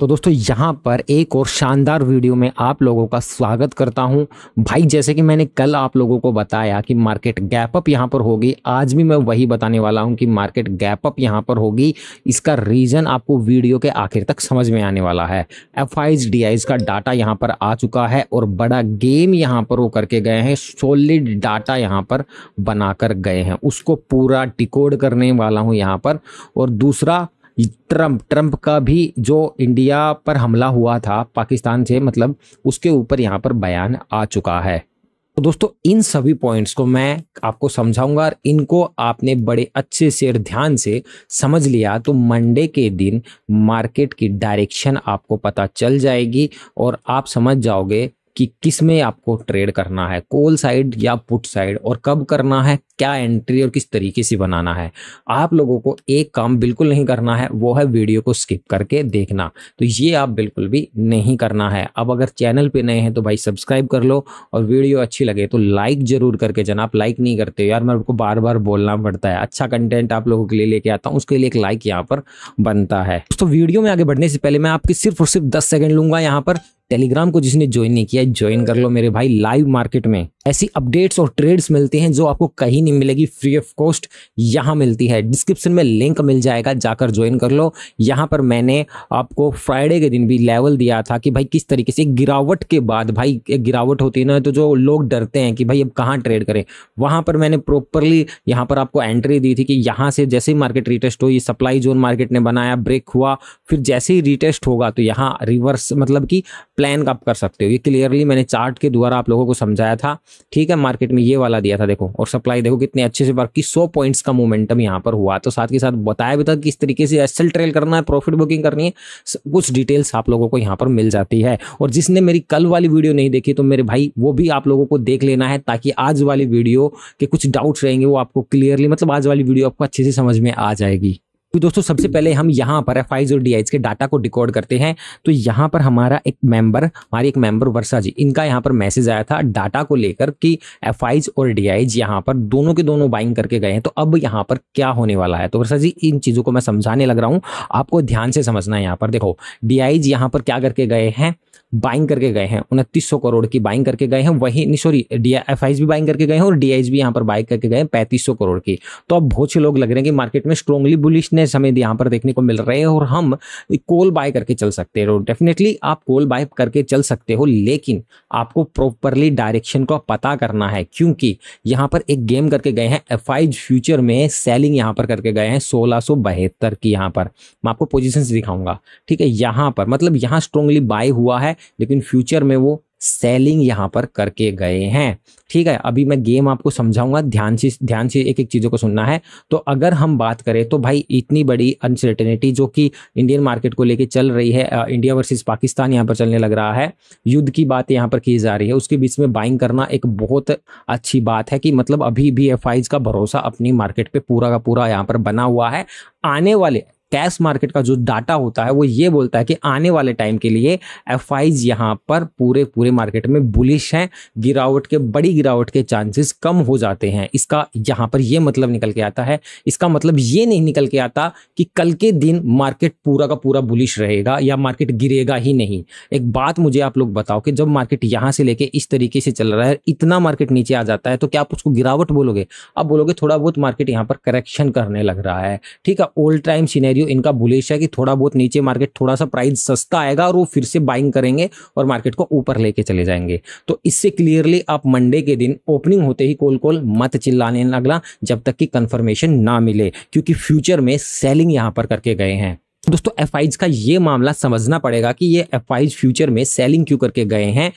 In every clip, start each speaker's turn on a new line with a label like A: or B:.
A: तो दोस्तों यहाँ पर एक और शानदार वीडियो में आप लोगों का स्वागत करता हूँ। भाई जैसे कि मैंने कल आप लोगों को बताया कि मार्केट गैप अप यहाँ पर होगी, आज भी मैं वही बताने वाला हूँ कि मार्केट गैप अप यहाँ पर होगी। इसका रीज़न आपको वीडियो के आखिर तक समझ में आने वाला है। एफआईज डीआईज का डाटा यहाँ पर आ चुका है और बड़ा गेम यहाँ पर वो करके गए हैं, सॉलिड डाटा यहाँ पर बनाकर गए हैं, उसको पूरा डिकोड करने वाला हूँ यहाँ पर। और दूसरा ट्रंप का भी जो इंडिया पर हमला हुआ था पाकिस्तान से, मतलब उसके ऊपर यहाँ पर बयान आ चुका है। तो दोस्तों इन सभी पॉइंट्स को मैं आपको समझाऊंगा और इनको आपने बड़े अच्छे से और ध्यान से समझ लिया तो मंडे के दिन मार्केट की डायरेक्शन आपको पता चल जाएगी और आप समझ जाओगे कि किस में आपको ट्रेड करना है, कॉल साइड या पुट साइड, और कब करना है, क्या एंट्री और किस तरीके से बनाना है। आप लोगों को एक काम बिल्कुल नहीं करना है, वो है वीडियो को स्किप करके देखना। तो ये आप बिल्कुल भी नहीं करना है। अब अगर चैनल पे नए हैं तो भाई सब्सक्राइब कर लो और वीडियो अच्छी लगे तो लाइक जरूर करके जाना। आप लाइक नहीं करते यार, मेरे को बार बार बोलना पड़ता है। अच्छा कंटेंट आप लोगों के लिए लेके आता हूँ, उसके लिए एक लाइक यहाँ पर बनता है। तो वीडियो में आगे बढ़ने से पहले मैं आपके सिर्फ और सिर्फ 10 सेकंड लूंगा। यहाँ पर टेलीग्राम को जिसने ज्वाइन नहीं किया ज्वाइन कर लो मेरे भाई। लाइव मार्केट में ऐसी अपडेट्स और ट्रेड्स मिलती हैं जो आपको कहीं नहीं मिलेगी, फ्री ऑफ कॉस्ट यहाँ मिलती है। डिस्क्रिप्शन में लिंक मिल जाएगा, जाकर ज्वाइन कर लो। यहाँ पर मैंने आपको फ्राइडे के दिन भी लेवल दिया था कि भाई किस तरीके से गिरावट के बाद, भाई एक गिरावट होती है ना तो जो लोग डरते हैं कि भाई अब कहाँ ट्रेड करें, वहां पर मैंने प्रॉपरली यहाँ पर आपको एंट्री दी थी कि यहाँ से जैसे ही मार्केट रिटेस्ट हो, ये सप्लाई जोन मार्केट ने बनाया, ब्रेक हुआ, फिर जैसे ही रिटेस्ट होगा तो यहाँ रिवर्स मतलब कि प्लान आप कर सकते हो। ये क्लियरली मैंने चार्ट के द्वारा आप लोगों को समझाया था, ठीक है। मार्केट में ये वाला दिया था देखो, और सप्लाई देखो कितने अच्छे से वर्क की, 100 पॉइंट्स का मोमेंटम यहाँ पर हुआ। तो साथ के साथ बताया भी था किस तरीके से एसएल ट्रेल करना है, प्रॉफिट बुकिंग करनी है, कुछ डिटेल्स आप लोगों को यहाँ पर मिल जाती है। और जिसने मेरी कल वाली वीडियो नहीं देखी तो मेरे भाई वो भी आप लोगों को देख लेना है, ताकि आज वाली वीडियो के कुछ डाउट्स रहेंगे वो आपको क्लियरली, मतलब आज वाली वीडियो आपको अच्छे से समझ में आ जाएगी। तो दोस्तों सबसे पहले हम यहाँ पर एफआईज और डीआईज के डाटा को डिकोड करते हैं। तो यहाँ पर हमारी एक मेंबर वर्षा जी, इनका यहाँ पर मैसेज आया था डाटा को लेकर कि एफआईज और डीआईज यहाँ पर दोनों के दोनों बाइंग करके गए हैं। तो अब यहाँ पर क्या होने वाला है, तो वर्षा जी इन चीज़ों को मैं समझाने लग रहा हूँ, आपको ध्यान से समझना है। यहाँ पर देखो डीआईज यहाँ पर क्या करके गए हैं, बाइंग करके गए हैं, 2900 करोड़ की बाइंग करके गए हैं। वही सॉरी एफआईज भी बाइंग करके गए हैं और डीआईज भी यहाँ पर बाइंग करके गए हैं 3500 करोड़ की। तो अब बहुत से लोग लग रहे हैं कि मार्केट में स्ट्रांगली बुलिशनेस हमें यहाँ पर देखने को मिल रहे हैं और हम कॉल बाय करके चल सकते हो। डेफिनेटली आप कॉल बाय करके चल सकते हो, लेकिन आपको प्रॉपरली डायरेक्शन को पता करना है, क्योंकि यहाँ पर एक गेम करके गए हैं एफआईज फ्यूचर में, सेलिंग यहाँ पर करके गए हैं 1672 की। यहाँ पर मैं आपको पोजीशंस दिखाऊंगा, ठीक है। यहाँ पर मतलब यहाँ स्ट्रांगली बाय हुआ है, लेकिन फ्यूचर में वो सेलिंग यहाँ पर करके गए हैं, ठीक है। अभी मैं गेम आपको समझाऊंगा, ध्यान से एक एक चीज़ों को सुनना है। तो अगर हम बात करें तो भाई इतनी बड़ी अनसर्टेनिटी जो कि इंडियन मार्केट को लेके चल रही है, इंडिया वर्सेस पाकिस्तान यहाँ पर चलने लग रहा है, युद्ध की बात यहाँ पर की जा रही है, उसके बीच में बाइंग करना एक बहुत अच्छी बात है कि मतलब अभी भी एफआईज का भरोसा अपनी मार्केट पे पूरा का पूरा यहाँ पर बना हुआ है। आने वाले कैश मार्केट का जो डाटा होता है वो ये बोलता है कि आने वाले टाइम के लिए एफआईज यहाँ पर पूरे मार्केट में बुलिश हैं, बड़ी गिरावट के चांसेस कम हो जाते हैं। इसका यहाँ पर ये मतलब निकल के आता है, इसका मतलब ये नहीं निकल के आता कि कल के दिन मार्केट पूरा का पूरा बुलिश रहेगा या मार्केट गिरेगा ही नहीं। एक बात मुझे आप लोग बताओ कि जब मार्केट यहाँ से लेके इस तरीके से चल रहा है, इतना मार्केट नीचे आ जाता है, तो क्या आप उसको गिरावट बोलोगे? आप बोलोगे थोड़ा बहुत मार्केट यहाँ पर करेक्शन करने लग रहा है, ठीक है। ऑल टाइम सिनेरियो इनका बुलिश है कि थोड़ा बहुत नीचे मार्केट थोड़ा सा प्राइस सस्ता आएगा और वो फिर से बाइंग करेंगे और मार्केट को ऊपर लेके चले जाएंगे। तो इससे क्लियरली आप मंडे के दिन ओपनिंग होते ही कॉल मत चिल्लाने लगना जब तक कि कंफर्मेशन ना मिले, क्योंकि फ्यूचर में सेलिंग यहां पर करके गए हैं। दोस्तों एफआईज का ये मामला समझना पड़ेगा कि ये एफआईज फ्यूचर में सेलिंग क्यों करके गए हैं।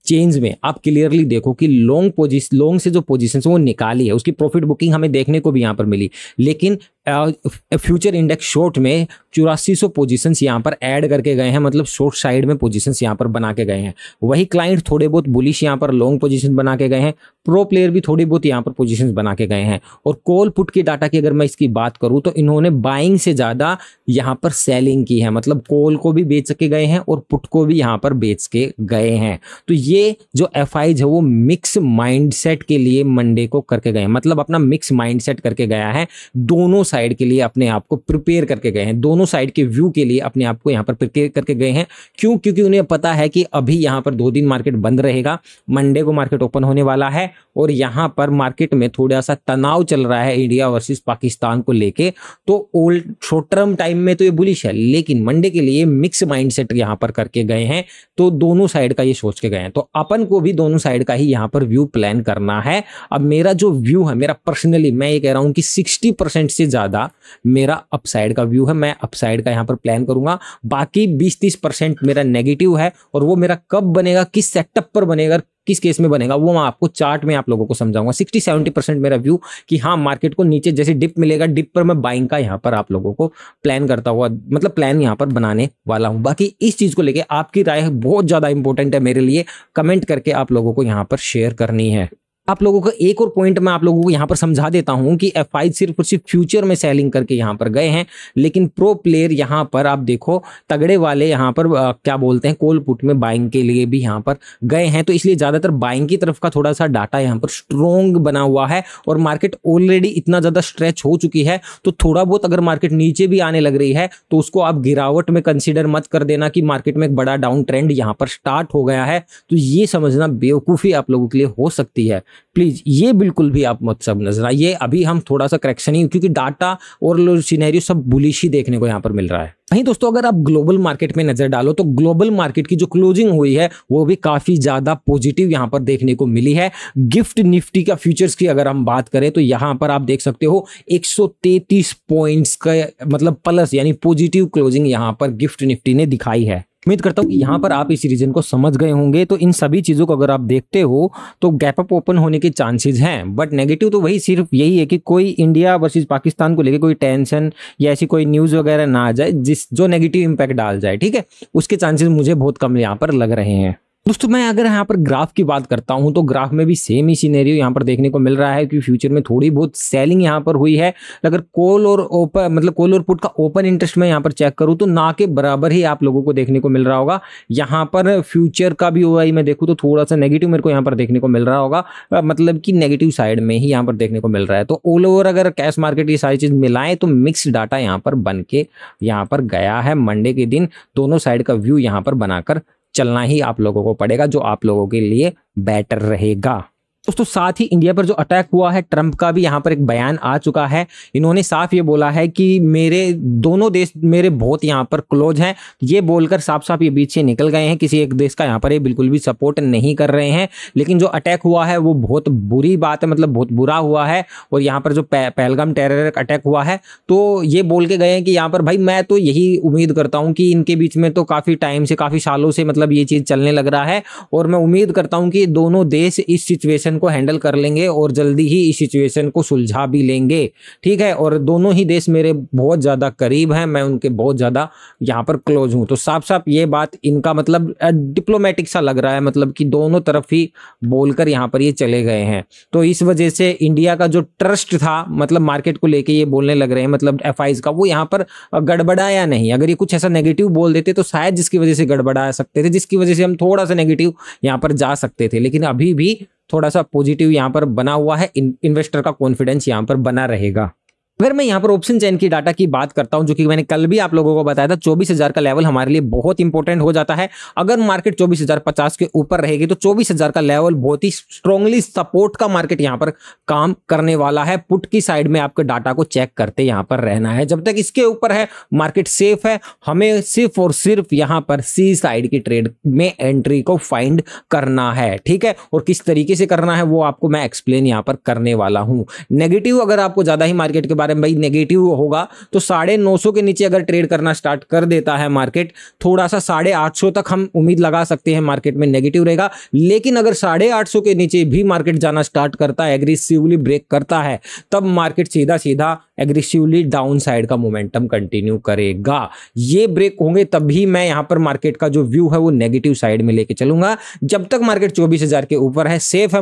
A: चेंज में आप क्लियरली देखो कि लॉन्ग से जो पोजीशन वो निकाली है, उसकी प्रॉफिट बुकिंग हमें देखने को भी यहाँ पर मिली, लेकिन फ्यूचर इंडेक्स शॉर्ट में 8400 पोजीशंस यहाँ पर ऐड करके गए हैं, मतलब शॉर्ट साइड में पोजीशंस यहाँ पर बना के गए हैं। वही क्लाइंट थोड़े बहुत बुलिश यहाँ पर लॉन्ग पोजीशन बना के गए हैं, प्रो प्लेयर भी थोड़ी बहुत यहाँ पर पोजीशंस बना के गए हैं। और कॉल पुट की डाटा की अगर मैं इसकी बात करूँ तो इन्होंने बाइंग से ज़्यादा यहाँ पर सेलिंग की है, मतलब कॉल को भी बेच के गए हैं और पुट को भी यहाँ पर बेच के गए हैं। तो ये जो एफआईज है वो मिक्स माइंडसेट के लिए मंडे को करके गए हैं, मतलब अपना मिक्स माइंडसेट करके गया है, दोनों साइड के लिए अपने आप को प्रिपेयर करके गए हैं, दोनों साइड के व्यू के लिए अपने आप को यहाँ पर प्रिपेयर करके गए हैं। क्यों? क्योंकि उन्हें पता है कि अभी यहाँ पर 2 दिन मार्केट बंद रहेगा, मंडे को मार्केट ओपन होने वाला है और यहाँ पर मार्केट में थोड़ा सा तनाव चल रहा है इंडिया वर्सेस पाकिस्तान को लेके। तो ओल्ड शॉर्ट टर्म टाइम में तो ये बुलिश है, लेकिन मंडे के लिए मिक्स माइंडसेट यहाँ पर करके गए हैं, तो दोनों साइड का ये सोच के गए हैं। तो अपन को भी दोनों साइड का ही यहाँ पर व्यू प्लान करना है। अब मेरा जो व्यू है, मेरा पर्सनली मैं ये कह रहा हूँ कि 60% से ज्यादा मेरा अपसाइड का व्यू है, मैं अपसाइड का यहाँ पर प्लान करूंगा। बाकी 20-30% मेरा नेगेटिव है, और वो मेरा कब बनेगा, किस सेटअप पर बनेगा, किस केस में बनेगा, वो मैं आपको चार्ट में आप लोगों को समझाऊंगा। 60-70% मेरा व्यू कि हाँ मार्केट को नीचे जैसे डिप मिलेगा, डिप पर मैं बाइंग का यहाँ पर आप लोगों को प्लान करता हुआ, मतलब प्लान यहाँ पर बनाने वाला हूँ। बाकी इस चीज को लेके आपकी राय बहुत ज्यादा इंपॉर्टेंट है मेरे लिए, कमेंट करके आप लोगों को यहाँ पर शेयर करनी है। आप लोगों को एक और पॉइंट मैं आप लोगों को यहाँ पर समझा देता हूँ कि FI सिर्फ और सिर्फ फ्यूचर में सेलिंग करके यहाँ पर गए हैं, लेकिन प्रो प्लेयर यहाँ पर आप देखो तगड़े वाले यहाँ पर क्या बोलते हैं, कॉल पुट में बाइंग के लिए भी यहाँ पर गए हैं। तो इसलिए ज्यादातर बाइंग की तरफ का थोड़ा सा डाटा यहाँ पर स्ट्रॉन्ग बना हुआ है, और मार्केट ऑलरेडी इतना ज्यादा स्ट्रेच हो चुकी है। तो थोड़ा बहुत अगर मार्केट नीचे भी आने लग रही है तो उसको आप गिरावट में कंसिडर मत कर देना कि मार्केट में एक बड़ा डाउन ट्रेंड यहाँ पर स्टार्ट हो गया है। तो ये समझना बेवकूफ़ी आप लोगों के लिए हो सकती है, प्लीज ये बिल्कुल भी आप मत समझना। ये अभी हम थोड़ा सा करेक्शन ही, क्योंकि डाटा और सिनेरियो सब बुलिश ही देखने को यहाँ पर मिल रहा है। वहीं दोस्तों अगर आप ग्लोबल मार्केट में नजर डालो तो ग्लोबल मार्केट की जो क्लोजिंग हुई है वो भी काफी ज्यादा पॉजिटिव यहाँ पर देखने को मिली है। गिफ्ट निफ्टी का फ्यूचर्स की अगर हम बात करें तो यहाँ पर आप देख सकते हो 133 पॉइंट्स का मतलब प्लस यानी पॉजिटिव क्लोजिंग यहाँ पर गिफ्ट निफ्टी ने दिखाई है। उम्मीद करता हूँ कि यहाँ पर आप इस रीजन को समझ गए होंगे। तो इन सभी चीज़ों को अगर आप देखते हो तो गैप अप ओपन होने के चांसेस हैं, बट नेगेटिव तो वही सिर्फ यही है कि कोई इंडिया वर्सेस पाकिस्तान को लेकर कोई टेंशन या ऐसी कोई न्यूज़ वगैरह ना आ जाए जो नेगेटिव इंपैक्ट डाल जाए, ठीक है, उसके चांसेस मुझे बहुत कम यहाँ पर लग रहे हैं। दोस्तों मैं अगर यहाँ पर ग्राफ की बात करता हूँ तो ग्राफ में भी सेम ही सिनेरियो यहाँ पर देखने को मिल रहा है कि फ्यूचर में थोड़ी बहुत सेलिंग यहाँ पर हुई है। अगर कॉल और ओपन मतलब कॉल और पुट का ओपन इंटरेस्ट में यहाँ पर चेक करूँ तो ना के बराबर ही आप लोगों को देखने को मिल रहा होगा। यहाँ पर फ्यूचर का भी OI मैं देखूँ तो थोड़ा सा नेगेटिव मेरे को यहाँ पर देखने को मिल रहा होगा, मतलब कि नेगेटिव साइड में ही यहाँ पर देखने को मिल रहा है। तो ऑल ओवर अगर कैश मार्केट ये सारी चीज मिलाएं तो मिक्स डाटा यहाँ पर बन के यहाँ पर गया है। मंडे के दिन दोनों साइड का व्यू यहाँ पर बनाकर चलना ही आप लोगों को पड़ेगा, जो आप लोगों के लिए बेटर रहेगा। दोस्तों साथ ही इंडिया पर जो अटैक हुआ है, ट्रंप का भी यहाँ पर एक बयान आ चुका है। इन्होंने साफ ये बोला है कि मेरे दोनों देश मेरे बहुत यहाँ पर क्लोज हैं, ये बोलकर साफ साफ ये बीच से निकल गए हैं। किसी एक देश का यहाँ पर ये बिल्कुल भी सपोर्ट नहीं कर रहे हैं। लेकिन जो अटैक हुआ है वो बहुत बुरी बात है, मतलब बहुत बुरा हुआ है। और यहाँ पर जो पहलगाम टेरर अटैक हुआ है तो ये बोल के गए हैं कि यहाँ पर भाई मैं तो यही उम्मीद करता हूँ कि इनके बीच में तो काफ़ी टाइम से, काफ़ी सालों से मतलब ये चीज़ चलने लग रहा है, और मैं उम्मीद करता हूँ कि दोनों देश इस सिचुएशन को हैंडल कर लेंगे और जल्दी ही इस सिचुएशन को सुलझा भी लेंगे, ठीक है। और दोनों ही देश मेरे बहुत ज़्यादा करीब हैं, मैं उनके बहुत ज़्यादा यहाँ पर क्लोज हूँ। तो साफ साफ ये बात इनका मतलब डिप्लोमेटिक सा लग रहा है, मतलब कि दोनों तरफ ही बोलकर यहाँ पर ये चले गए हैं। तो इस वजह से इंडिया का जो ट्रस्ट था, मतलब मार्केट को लेके ये बोलने लग रहे हैं, मतलब FIs का, वो यहाँ पर गड़बड़ाया नहीं। अगर ये कुछ ऐसा नेगेटिव बोल देते तो शायद जिसकी वजह से गड़बड़ा सकते थे, जिसकी वजह से हम थोड़ा सा नेगेटिव यहाँ पर जा सकते थे। लेकिन अभी भी थोड़ा सा पॉजिटिव यहाँ पर बना हुआ है, इन्वेस्टर का कॉन्फिडेंस यहाँ पर बना रहेगा। अगर मैं यहाँ पर ऑप्शन चेन की डाटा की बात करता हूँ, जो कि मैंने कल भी आप लोगों को बताया था, 24,000 का लेवल हमारे लिए बहुत इंपॉर्टेंट हो जाता है। अगर मार्केट 24,050 के ऊपर रहेगी तो 24,000 का लेवल बहुत ही स्ट्रांगली सपोर्ट का मार्केट यहाँ पर काम करने वाला है। पुट की साइड में आपके डाटा को चेक करते यहाँ पर रहना है। जब तक इसके ऊपर है मार्केट सेफ है, हमें सिर्फ और सिर्फ यहाँ पर सी साइड की ट्रेड में एंट्री को फाइंड करना है, ठीक है। और किस तरीके से करना है वो आपको मैं एक्सप्लेन यहाँ पर करने वाला हूँ। नेगेटिव अगर आपको ज्यादा ही मार्केट के बारे में भाई नेगेटिव होगा तो 950 के नीचे अगर ट्रेड करना स्टार्ट कर देता है मार्केट, थोड़ा सा 850 तक हम उम्मीद लगा सकते हैं मार्केट में नेगेटिव रहेगा। लेकिन अगर 850 के नीचे भी मार्केट जाना स्टार्ट करता है, एग्रेसिवली ब्रेक करता है, तब मार्केट सीधा सीधा एग्रेसिवली डाउन साइड का मोमेंटम कंटिन्यू करेगा। ये ब्रेक होंगे तभी मैं यहां पर मार्केट का जो व्यू है वो नेगेटिव साइड में लेके चलूंगा। जब तक मार्केट 24,000 के ऊपर है, सेफ है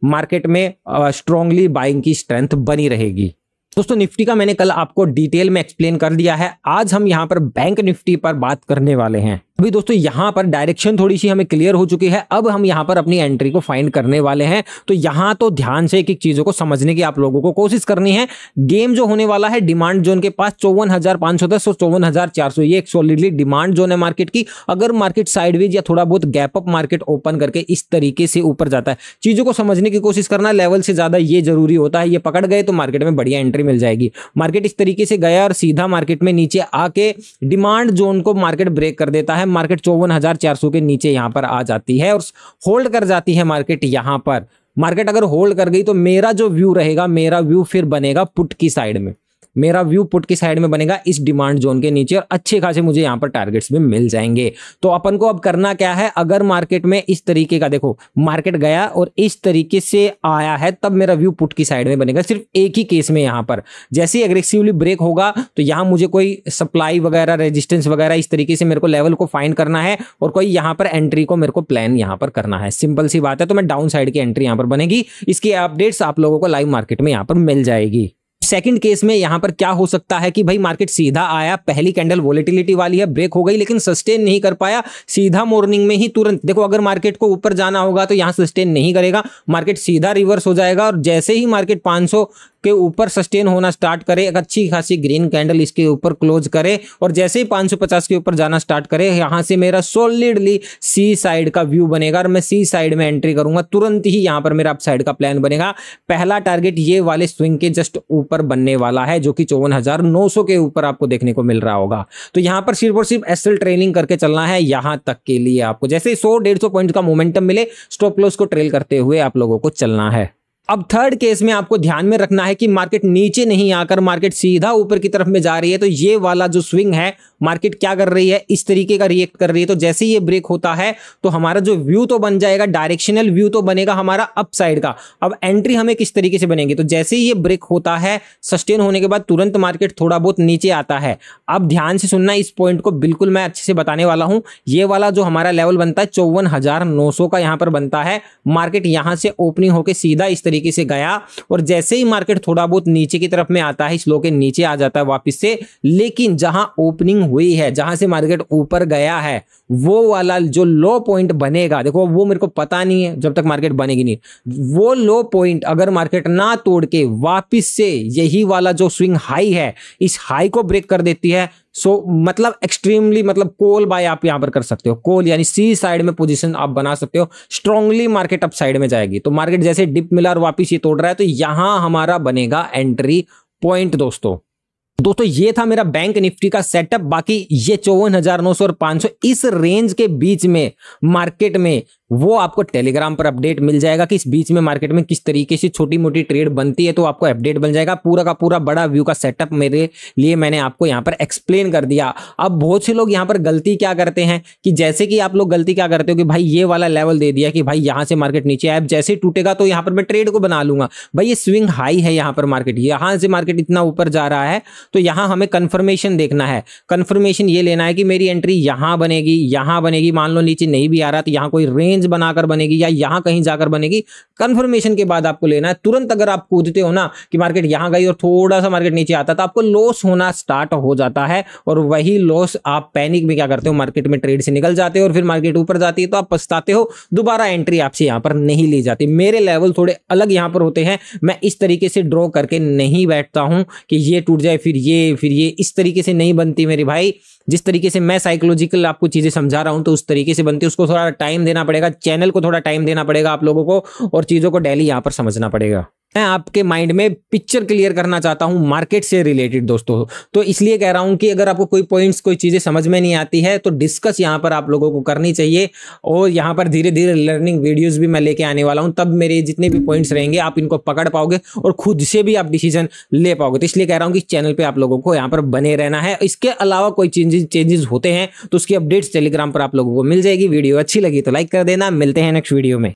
A: मार्केट में स्ट्रांगली बाइंग की स्ट्रेंथ बनी रहेगी। दोस्तों निफ्टी का मैंने कल आपको डिटेल में एक्सप्लेन कर दिया है। आज हम यहाँ पर बैंक निफ्टी पर बात करने वाले हैं। अभी दोस्तों यहाँ पर डायरेक्शन थोड़ी सी हमें क्लियर हो चुकी है। अब हम यहाँ पर अपनी एंट्री को फाइंड करने वाले हैं। तो यहाँ तो ध्यान से एक एक चीजों को समझने की आप लोगों को कोशिश करनी है। गेम जो होने वाला है डिमांड जोन के पास 54,510 और 54,400, ये एक सॉलिडली डिमांड जोन है मार्केट की। अगर मार्केट साइडवेज या थोड़ा बहुत गैप अप मार्केट ओपन करके इस तरीके से ऊपर जाता है, चीजों को समझने की कोशिश करना लेवल से ज्यादा ये जरूरी होता है। ये पकड़ गए तो मार्केट में बढ़िया एंट्री मिल जाएगी। मार्केट इस तरीके से गया और सीधा मार्केट में नीचे आके डिमांड जोन को मार्केट ब्रेक कर देता है। मार्केट 54,400 के नीचे यहां पर आ जाती है और होल्ड कर जाती है मार्केट। यहां पर मार्केट अगर होल्ड कर गई तो मेरा जो व्यू रहेगा, मेरा व्यू फिर बनेगा पुट की साइड में। मेरा व्यू पुट की साइड में बनेगा इस डिमांड जोन के नीचे और अच्छे खासे मुझे यहां पर टारगेट्स भी मिल जाएंगे। तो अपन को अब करना क्या है, अगर मार्केट में इस तरीके का देखो मार्केट गया और इस तरीके से आया है, तब मेरा व्यू पुट की साइड में बनेगा। सिर्फ एक ही केस में यहां पर जैसे ही एग्रेसिवली ब्रेक होगा तो यहां मुझे कोई सप्लाई वगैरह, रेजिस्टेंस वगैरह इस तरीके से मेरे को लेवल को फाइंड करना है और कोई यहां पर एंट्री को मेरे को प्लान यहां पर करना है। सिंपल सी बात है। तो मैं डाउन साइड की एंट्री यहां पर बनेगी, इसकी अपडेट्स आप लोगों को लाइव मार्केट में यहां पर मिल जाएगी। सेकंड केस में यहां पर क्या हो सकता है कि भाई मार्केट सीधा आया, पहली कैंडल वोलेटिलिटी वाली है, ब्रेक हो गई लेकिन सस्टेन नहीं कर पाया, सीधा मॉर्निंग में ही तुरंत देखो अगर मार्केट को ऊपर जाना होगा तो यहां सस्टेन नहीं करेगा, मार्केट सीधा रिवर्स हो जाएगा और जैसे ही मार्केट 500 के ऊपर सस्टेन होना स्टार्ट करे, एक अच्छी खासी ग्रीन कैंडल इसके ऊपर क्लोज करे और जैसे ही 550 के ऊपर जाना स्टार्ट करे, यहां से मेरा सॉलिडली सी साइड का व्यू बनेगा और मैं सी साइड में एंट्री करूंगा। तुरंत ही यहां पर मेरा अप साइड का प्लान बनेगा। पहला टारगेट ये वाले स्विंग के जस्ट ऊपर बनने वाला है जो कि 54,900 के ऊपर आपको देखने को मिल रहा होगा। तो यहां पर सिर्फ और सिर्फ एसएल ट्रेलिंग करके चलना है यहां तक के लिए। आपको जैसे 100-150 पॉइंट का मोमेंटम मिले, स्टॉप लॉस को ट्रेल करते हुए आप लोगों को चलना है। अब थर्ड केस में आपको ध्यान में रखना है कि मार्केट नीचे नहीं आकर मार्केट सीधा ऊपर की तरफ में जा रही है। तो ये वाला जो स्विंग है, मार्केट क्या कर रही है, इस तरीके का रिएक्ट कर रही है। तो जैसे ये ब्रेक होता है तो हमारा जो व्यू तो बन जाएगा, डायरेक्शनल व्यू तो बनेगा हमारा अप साइड का। अब एंट्री हमें किस तरीके से बनेगी, तो जैसे ही ये ब्रेक होता है, सस्टेन होने के बाद तुरंत मार्केट थोड़ा बहुत नीचे आता है। अब ध्यान से सुनना, इस पॉइंट को बिल्कुल मैं अच्छे से बताने वाला हूं। ये वाला जो हमारा लेवल बनता है 54,900 का यहां पर बनता है। मार्केट यहां से ओपनिंग होकर सीधा इस तरीके से गया और जैसे ही मार्केट थोड़ा बहुत नीचे की तरफ में आता है, इस लो के नीचे आ जाता है वापस से। लेकिन जहां ओपनिंग हुई है, जहां से मार्केट ऊपर गया है, वो वाला जो लो पॉइंट बनेगा, देखो वो मेरे को पता नहीं है जब तक मार्केट बनेगी नहीं। वो लो पॉइंट अगर मार्केट ना तोड़ के वापस से यही वाला जो स्विंग हाई है, इस हाई को ब्रेक कर देती है, सो मतलब एक्सट्रीमली मतलब कॉल बाय आप यहां पर कर सकते हो। कॉल यानी सी साइड में पोजीशन आप बना सकते हो। स्ट्रांगली मार्केट अप साइड में जाएगी। तो मार्केट जैसे डिप मिला और वापस ये तोड़ रहा है, तो यहां हमारा बनेगा एंट्री पॉइंट। दोस्तों ये था मेरा बैंक निफ्टी का सेटअप। बाकी ये 54,900 और 500 इस रेंज के बीच में मार्केट में वो आपको टेलीग्राम पर अपडेट मिल जाएगा कि इस बीच में मार्केट में किस तरीके से छोटी मोटी ट्रेड बनती है। तो आपको अपडेट बन जाएगा। पूरा का पूरा बड़ा व्यू का सेटअप मेरे लिए मैंने आपको यहाँ पर एक्सप्लेन कर दिया। अब बहुत से लोग यहाँ पर गलती क्या करते हैं कि जैसे कि आप लोग गलती क्या करते हो कि भाई ये वाला लेवल दे दिया कि भाई यहाँ से मार्केट नीचे आए, जैसे टूटेगा तो यहाँ पर मैं ट्रेड को बना लूंगा। भाई ये स्विंग हाई है, यहाँ पर मार्केट यहाँ से मार्केट इतना ऊपर जा रहा है, तो यहाँ हमें कंफर्मेशन देखना है। कंफर्मेशन ये लेना है कि मेरी एंट्री यहाँ बनेगी, मान लो नीचे नहीं भी आ रहा तो यहाँ कोई रेंज बनाकर बनेगी या यहां कहीं जाकर बनेगी। कंफर्मेशन के बाद आपको लेना है। तुरंत अगर आप कूदते हो ना कि मार्केट यहां गई और थोड़ा सा मार्केट नीचे आता, तो आपको लॉस होना स्टार्ट हो जाता है और वही लॉस आप पैनिक में क्या करते हो, मार्केट में ट्रेड से निकल जाते हो और फिर मार्केट ऊपर जाती है तो आप पछताते हो। दोबारा एंट्री आपसे यहां पर नहीं ली जाती। मेरे लेवल थोड़े अलग यहां पर होते हैं। मैं इस तरीके से ड्रॉ करके नहीं बैठता हूं कि ये टूट जाए फिर ये इस तरीके से नहीं बनती मेरे भाई। जिस तरीके से मैं साइकोलॉजिकल आपको चीजें समझा रहा हूं तो उस तरीके से बनती है। उसको थोड़ा टाइम देना पड़ेगा, चैनल को थोड़ा टाइम देना पड़ेगा आप लोगों को, और चीजों को डेली यहां पर समझना पड़ेगा। मैं आपके माइंड में पिक्चर क्लियर करना चाहता हूं मार्केट से रिलेटेड दोस्तों। तो इसलिए कह रहा हूं कि अगर आपको कोई पॉइंट्स, कोई चीजें समझ में नहीं आती है तो डिस्कस यहां पर आप लोगों को करनी चाहिए। और यहां पर धीरे धीरे लर्निंग वीडियोस भी मैं लेके आने वाला हूं। तब मेरे जितने भी पॉइंट्स रहेंगे आप इनको पकड़ पाओगे और खुद से भी आप डिसीजन ले पाओगे। तो इसलिए कह रहा हूं कि इस चैनल पर आप लोगों को यहाँ पर बने रहना है। इसके अलावा कोई चेंजेस होते हैं तो उसकी अपडेट्स टेलीग्राम पर आप लोगों को मिल जाएगी। वीडियो अच्छी लगी तो लाइक कर देना। मिलते हैं नेक्स्ट वीडियो में।